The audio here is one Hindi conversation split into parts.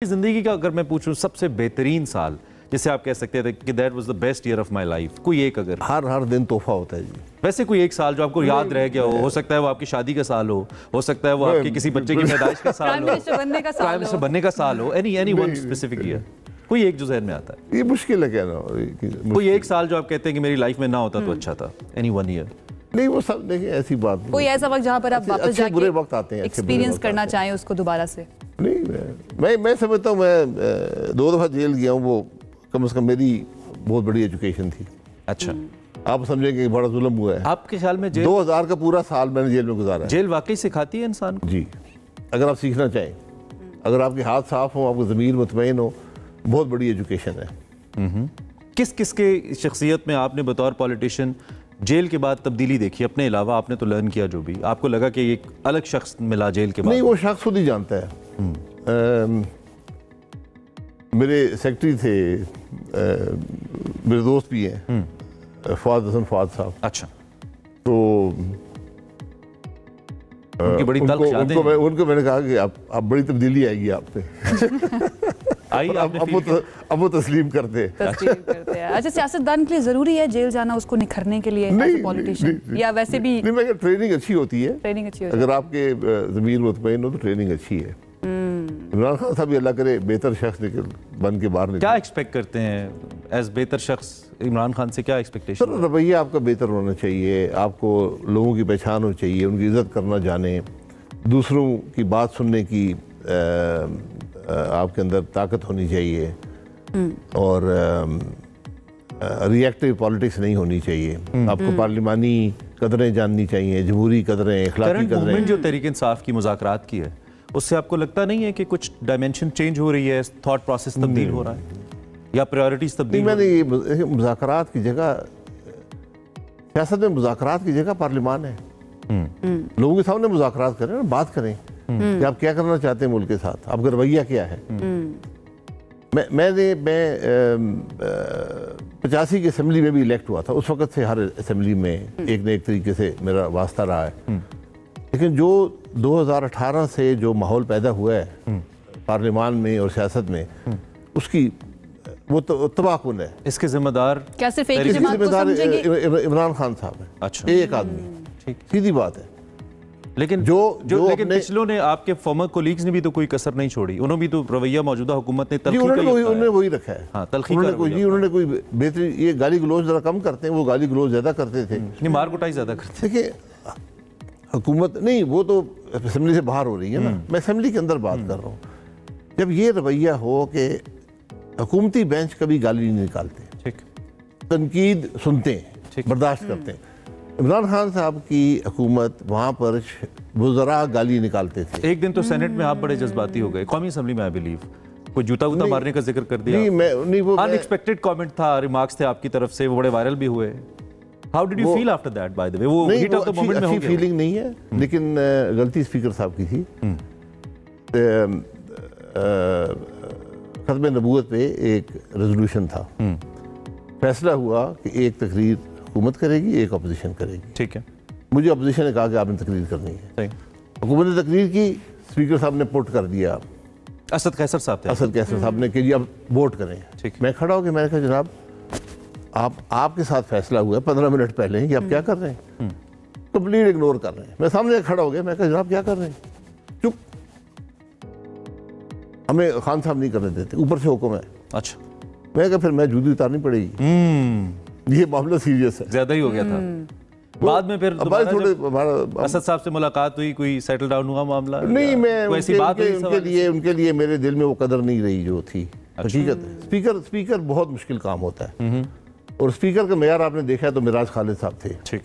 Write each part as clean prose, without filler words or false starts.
जिंदगी का अगर मैं पूछूं सबसे बेहतरीन साल जिसे आप कह सकते थे कि that was the best year of my life, कोई एक अगर हर दिन तोहफा होता है जी। वैसे कोई एक साल जो आपको याद रह गया हो सकता है वो आपकी शादी का साल हो सकता है वो आपके किसी बच्चे की पैदाइश का साल हो, प्राइम मिनिस्टर बनने का साल हो, एनी वन स्पेसिफिक ईयर, कोई एक जो जहन में आता है। ये मुश्किल है कहना, कोई एक साल जो आप कहते हैं कि मेरी लाइफ में ना होता तो अच्छा था, एनी वन ईयर। नहीं वो सब देखिए ऐसी बात कोई ऐसा वक्त जहाँ पर आप वापस जाके बुरे वक्त आते हैं, एक्सपीरियंस करना चाहें उसको दोबारा से। नहीं मैं समझता हूँ, मैं 2 दफ़ा जेल गया हूँ, वो कम से कम मेरी बहुत बड़ी एजुकेशन थी। अच्छा, आप समझेंगे कि बड़ा जुल्म हुआ है। आपके ख्याल में 2000 का पूरा साल मैंने जेल में गुजारा है। जेल वाकई सिखाती है इंसान को जी, अगर आप सीखना चाहें, अगर आपके हाथ साफ हो, आपको ज़मीर मुतमईन हो, बहुत बड़ी एजुकेशन है। किस किस के शख्सियत में आपने बतौर पॉलिटिशियन जेल के बाद तब्दीली देखी? अपने अलावा आपने तो लर्न किया, जो भी आपको लगा कि एक अलग शख्स मिला जेल के बाद? नहीं, वो शख्स खुद ही जानता है। मेरे सेक्रेटरी थे, मेरे दोस्त भी हैं, फवाद हसन फवाद साहब। अच्छा, तो उनकी बड़ी तल्ख यादें हैं। उनको मैंने कहा कि अब बड़ी तब्दीली आएगी आप पे। अब वो तस्लीम करते हैं। अच्छा, सियासतदान के लिए जरूरी है जेल जाना, उसको निखरने के लिए एज ए पॉलिटिशियन, या वैसे भी? नहीं, मैं ट्रेनिंग अच्छी होती है। ट्रेनिंग अच्छी होती है, अगर आपके ज़मीर मुतमईन हो तो ट्रेनिंग अच्छी है। इमरान खान साहब अल्लाह करे बेहतर शख्स बन के बाहर निकले। क्या एक्सपेक्ट करते हैं एज बेहतर शख्स इमरान खान से? क्या एक्सपेक्टेशन? सर, रवैया आपका बेहतर होना चाहिए, आपको लोगों की पहचान होनी चाहिए, उनकी इज़्ज़त करना जाने, दूसरों की बात सुनने की आपके अंदर ताकत होनी चाहिए, और रिएक्टिव पॉलिटिक्स नहीं होनी चाहिए। आपको पार्लिमानी कदरें जाननी चाहिए, जमहूरी कदरें, इखलाकी कदरें। जो तहरीक इंसाफ की मुज़ाकरात की है, उससे आपको लगता नहीं है कि कुछ डायमेंशन चेंज हो रही है, थॉट प्रोसेस तब्दील हो रहा है, या प्रायोरिटीज तब्दील? मैंने ये मुज़ाकरात की जगह, सियासत में मुज़ाकरात की जगह पार्लिमान है। लोगों के सामने मुज़ाकरात करें, बात करें कि आप क्या करना चाहते हैं मुल्क के साथ, आपका रवैया क्या है। मैं 85 की असेंबली में भी इलेक्ट हुआ था, उस वक्त से हर असेंबली में एक न एक तरीके से मेरा वास्ता रहा है। लेकिन जो 2018 से जो माहौल पैदा हुआ है पार्लियामान में और सियासत में, उसकी वो तो तबाहकुन है। इसके जिम्मेदार क्या सिर्फ एक ही जमात को समझेंगे? इमरान खान साहब है। अच्छा, एक आदमी, ठीक, सीधी बात है। लेकिन लेकिन पिछलों ने, आपके फॉर्मर कोलीग्स ने भी तो कोई कसर नहीं छोड़ी, उन्होंने भी तो रवैया मौजूदा हुकूमत ने उन्होंने वही रखा है। हाँ, उन्होंने कोई बेहतरीन, ये गाली गलौज जरा कम करते हैं, वो गाली गलौज ज्यादा करते थे, मार कुटाई ज्यादा करते। देखिए हुकूमत नहीं, वो तो असेंबली से बाहर हो रही है ना, मैं असेंबली के अंदर बात कर रहा हूँ। जब ये रवैया हो कि हुकूमती बेंच कभी गाली नहीं निकालते, ठीक, तनकीद सुनते हैं, बर्दाश्त करते हैं। इमरान खान साहब की हुकूमत, वहाँ पर वज़रा गाली निकालते थे। एक दिन तो सेनेट में आप बड़े जज्बाती हो गए, कौमी असेंबली में आई बिलीव कोई जूता वूता मारने का जिक्र कर दिया। नहीं, वो अनएक्सपेक्टेड कमेंट था, रिमार्क्स थे आपकी तरफ से, वो बड़े वायरल भी हुए। How did you feel after that? By the way, वो हीट ऑफ द मोमेंट में हो गया? फीलिंग नहीं है, लेकिन गलती स्पीकर साहब की थी। खत्म नबूवत पे एक रेजोल्यूशन था, फैसला हुआ कि एक तकरीर हुकूमत करेगी, एक अपोजिशन करेगी। ठीक है, मुझे अपोजिशन ने कहा कि आपने तकरीर करनी है। हुकूमत ने तकरीर की, स्पीकर साहब ने पुट कर दिया, असद कैसर साहब थे। असद कैसर साहब ने कि जी अब वोट करें। ठीक, मैं खड़ा हो गया, मैंने कहा जनाब आपके साथ फैसला हुआ है 15 मिनट पहले कि आप क्या कर रहे हैं, कंप्लीट इग्नोर कर रहे हैं। मैं सामने खड़ा हो गया, मैं कहा जनाब क्या कर रहे हैं, चुप, हमें खान साहब नहीं करने देते, ऊपर से हुक्म है। अच्छा, मैं कहा फिर मैं जूती उतारनी पड़ेगी, ये मामला सीरियस है। ज्यादा ही हो गया था। बाद में फिर असद साहब से मुलाकात हुई, कोई सेटल डाउन हुआ मामला? नहीं, मैं उनके लिए मेरे दिल में वो कदर नहीं रही जो थी। हकीकत है, स्पीकर बहुत मुश्किल काम होता है, और स्पीकर का मेयार आपने देखा है तो मिराज खालिद साहब थे। ठीक,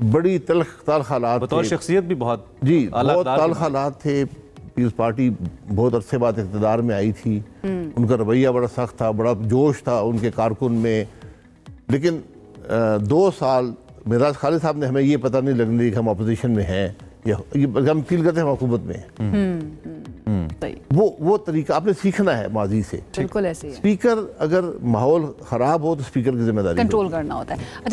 बड़ी तल्ख हालात, बतौर शख्सियत भी बहुत जी, बहुत तल्ख हालात थे। पीपल्स पार्टी बहुत अरसे बाद इक़्तिदार में आई थी, उनका रवैया बड़ा सख्त था, बड़ा जोश था उनके कारकुन में। लेकिन 2 साल मिराज खालिद साहब ने हमें ये पता नहीं लगने दी कि हम अपोजिशन में हैं, या हम फील करते हैं हम हुकूमत में हैं। वो तरीका आपने सीखना है माजी से। बिल्कुल ऐसे ही है। स्पीकर, अगर माहौल खराब हो तो स्पीकर की जिम्मेदारी कंट्रोल करना होता है।